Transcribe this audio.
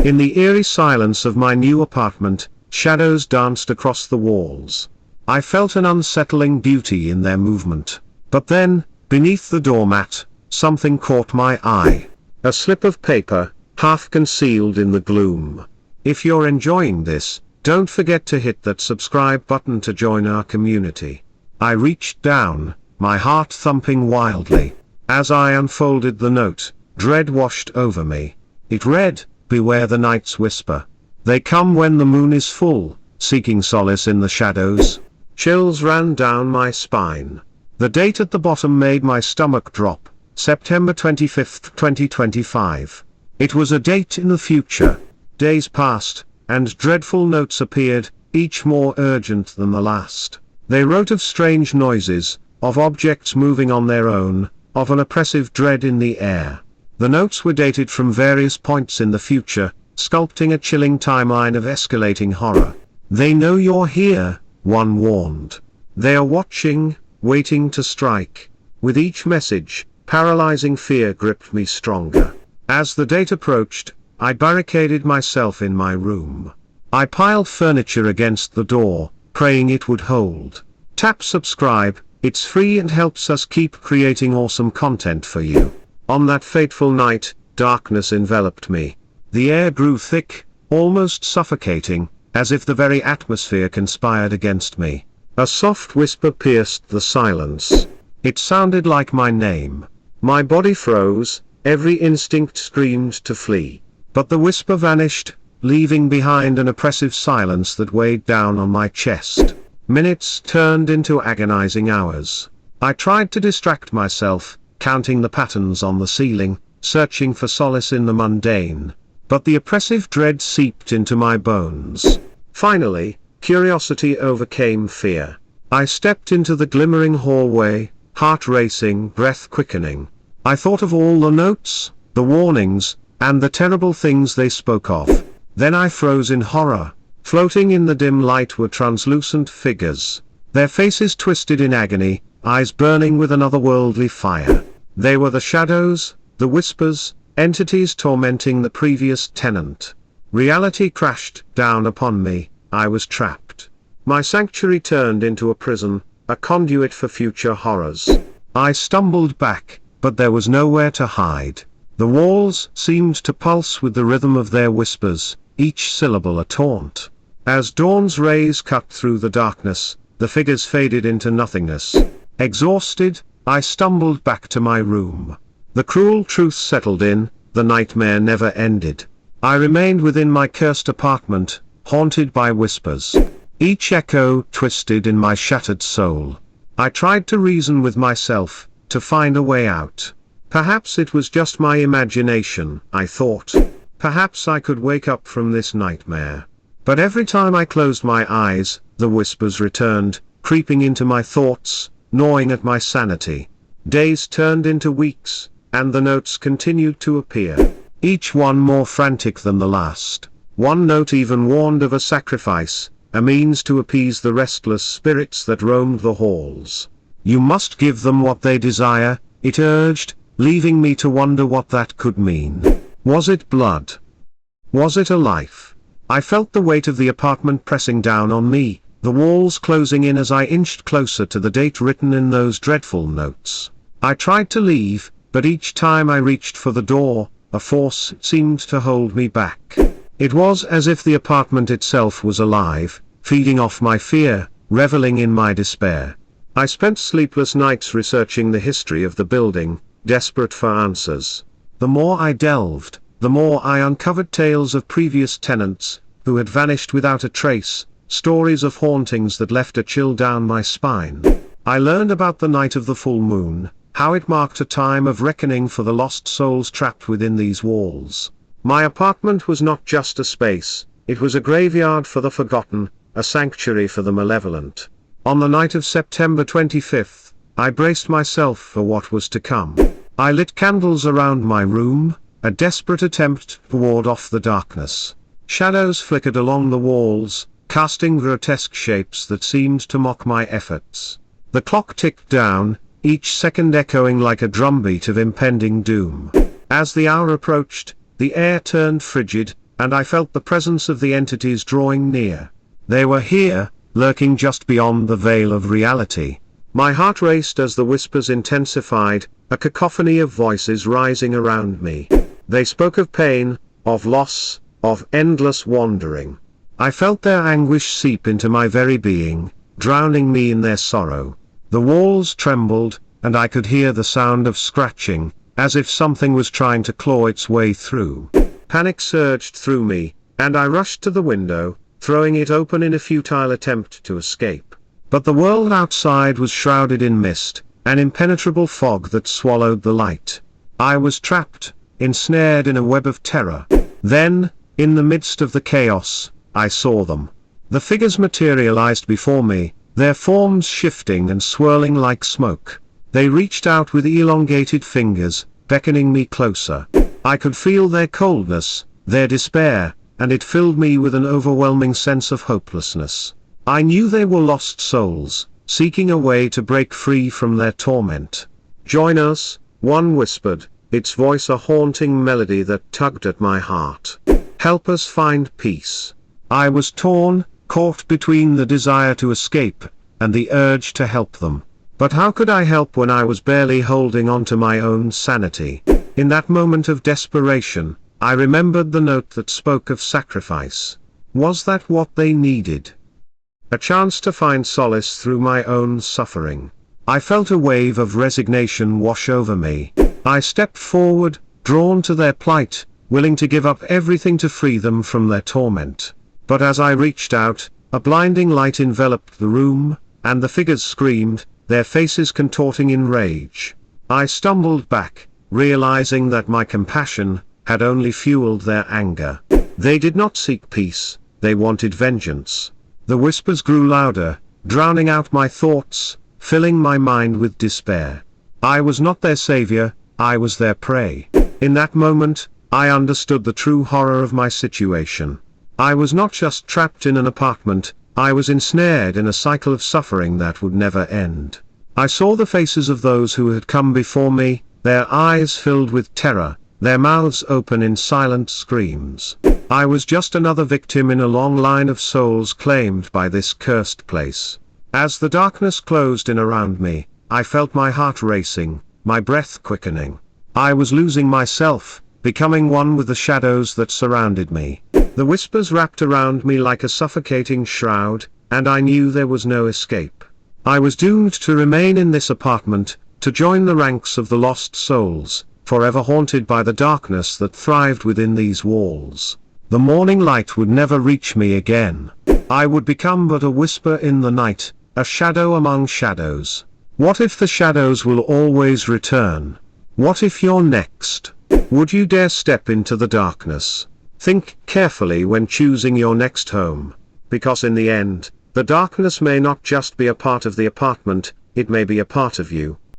In the eerie silence of my new apartment, shadows danced across the walls. I felt an unsettling beauty in their movement. But then, beneath the doormat, something caught my eye. A slip of paper, half concealed in the gloom. If you're enjoying this, don't forget to hit that subscribe button to join our community. I reached down, my heart thumping wildly. As I unfolded the note, dread washed over me. It read, "Beware the night's whisper. They come when the moon is full, seeking solace in the shadows." Chills ran down my spine. The date at the bottom made my stomach drop, September 25th, 2025. It was a date in the future. Days passed, and dreadful notes appeared, each more urgent than the last. They wrote of strange noises, of objects moving on their own, of an oppressive dread in the air. The notes were dated from various points in the future, sculpting a chilling timeline of escalating horror. "They know you're here," one warned. "They are watching, waiting to strike." With each message, paralyzing fear gripped me stronger. As the date approached, I barricaded myself in my room. I piled furniture against the door, praying it would hold. Tap subscribe, it's free and helps us keep creating awesome content for you. On that fateful night, darkness enveloped me. The air grew thick, almost suffocating, as if the very atmosphere conspired against me. A soft whisper pierced the silence. It sounded like my name. My body froze, every instinct screamed to flee. But the whisper vanished, leaving behind an oppressive silence that weighed down on my chest. Minutes turned into agonizing hours. I tried to distract myself, counting the patterns on the ceiling, searching for solace in the mundane. But the oppressive dread seeped into my bones. Finally, curiosity overcame fear. I stepped into the glimmering hallway, heart racing, breath quickening. I thought of all the notes, the warnings, and the terrible things they spoke of. Then I froze in horror. Floating in the dim light were translucent figures. Their faces twisted in agony, eyes burning with an otherworldly fire. They were the shadows, the whispers, entities tormenting the previous tenant. Reality crashed down upon me. I was trapped. My sanctuary turned into a prison, a conduit for future horrors. I stumbled back, but there was nowhere to hide. The walls seemed to pulse with the rhythm of their whispers, each syllable a taunt. As dawn's rays cut through the darkness, the figures faded into nothingness. Exhausted, I stumbled back to my room. The cruel truth settled in, the nightmare never ended. I remained within my cursed apartment, haunted by whispers. Each echo twisted in my shattered soul. I tried to reason with myself, to find a way out. Perhaps it was just my imagination, I thought. Perhaps I could wake up from this nightmare. But every time I closed my eyes, the whispers returned, creeping into my thoughts, gnawing at my sanity. Days turned into weeks, and the notes continued to appear, each one more frantic than the last. One note even warned of a sacrifice, a means to appease the restless spirits that roamed the halls. "You must give them what they desire," it urged, leaving me to wonder what that could mean. Was it blood? Was it a life? I felt the weight of the apartment pressing down on me, the walls closing in as I inched closer to the date written in those dreadful notes. I tried to leave, but each time I reached for the door, a force seemed to hold me back. It was as if the apartment itself was alive, feeding off my fear, reveling in my despair. I spent sleepless nights researching the history of the building, desperate for answers. The more I delved, the more I uncovered tales of previous tenants, who had vanished without a trace, stories of hauntings that left a chill down my spine. I learned about the night of the full moon, how it marked a time of reckoning for the lost souls trapped within these walls. My apartment was not just a space, it was a graveyard for the forgotten, a sanctuary for the malevolent. On the night of September 25th, I braced myself for what was to come. I lit candles around my room, a desperate attempt to ward off the darkness. Shadows flickered along the walls, casting grotesque shapes that seemed to mock my efforts. The clock ticked down, each second echoing like a drumbeat of impending doom. As the hour approached, the air turned frigid, and I felt the presence of the entities drawing near. They were here, lurking just beyond the veil of reality. My heart raced as the whispers intensified, a cacophony of voices rising around me. They spoke of pain, of loss, of endless wandering. I felt their anguish seep into my very being, drowning me in their sorrow. The walls trembled, and I could hear the sound of scratching, as if something was trying to claw its way through. Panic surged through me, and I rushed to the window, throwing it open in a futile attempt to escape. But the world outside was shrouded in mist, an impenetrable fog that swallowed the light. I was trapped, ensnared in a web of terror. Then, in the midst of the chaos, I saw them. The figures materialized before me, their forms shifting and swirling like smoke. They reached out with elongated fingers, beckoning me closer. I could feel their coldness, their despair, and it filled me with an overwhelming sense of hopelessness. I knew they were lost souls, seeking a way to break free from their torment. "Join us," one whispered, its voice a haunting melody that tugged at my heart. "Help us find peace." I was torn, caught between the desire to escape, and the urge to help them. But how could I help when I was barely holding on to my own sanity? In that moment of desperation, I remembered the note that spoke of sacrifice. Was that what they needed? A chance to find solace through my own suffering. I felt a wave of resignation wash over me. I stepped forward, drawn to their plight, willing to give up everything to free them from their torment. But as I reached out, a blinding light enveloped the room, and the figures screamed, their faces contorting in rage. I stumbled back, realizing that my compassion had only fueled their anger. They did not seek peace, they wanted vengeance. The whispers grew louder, drowning out my thoughts, filling my mind with despair. I was not their savior, I was their prey. In that moment, I understood the true horror of my situation. I was not just trapped in an apartment, I was ensnared in a cycle of suffering that would never end. I saw the faces of those who had come before me, their eyes filled with terror, their mouths open in silent screams. I was just another victim in a long line of souls claimed by this cursed place. As the darkness closed in around me, I felt my heart racing, my breath quickening. I was losing myself, becoming one with the shadows that surrounded me. The whispers wrapped around me like a suffocating shroud, and I knew there was no escape. I was doomed to remain in this apartment, to join the ranks of the lost souls, forever haunted by the darkness that thrived within these walls. The morning light would never reach me again. I would become but a whisper in the night, a shadow among shadows. What if the shadows will always return? What if you're next? Would you dare step into the darkness? Think carefully when choosing your next home. Because in the end, the darkness may not just be a part of the apartment, it may be a part of you.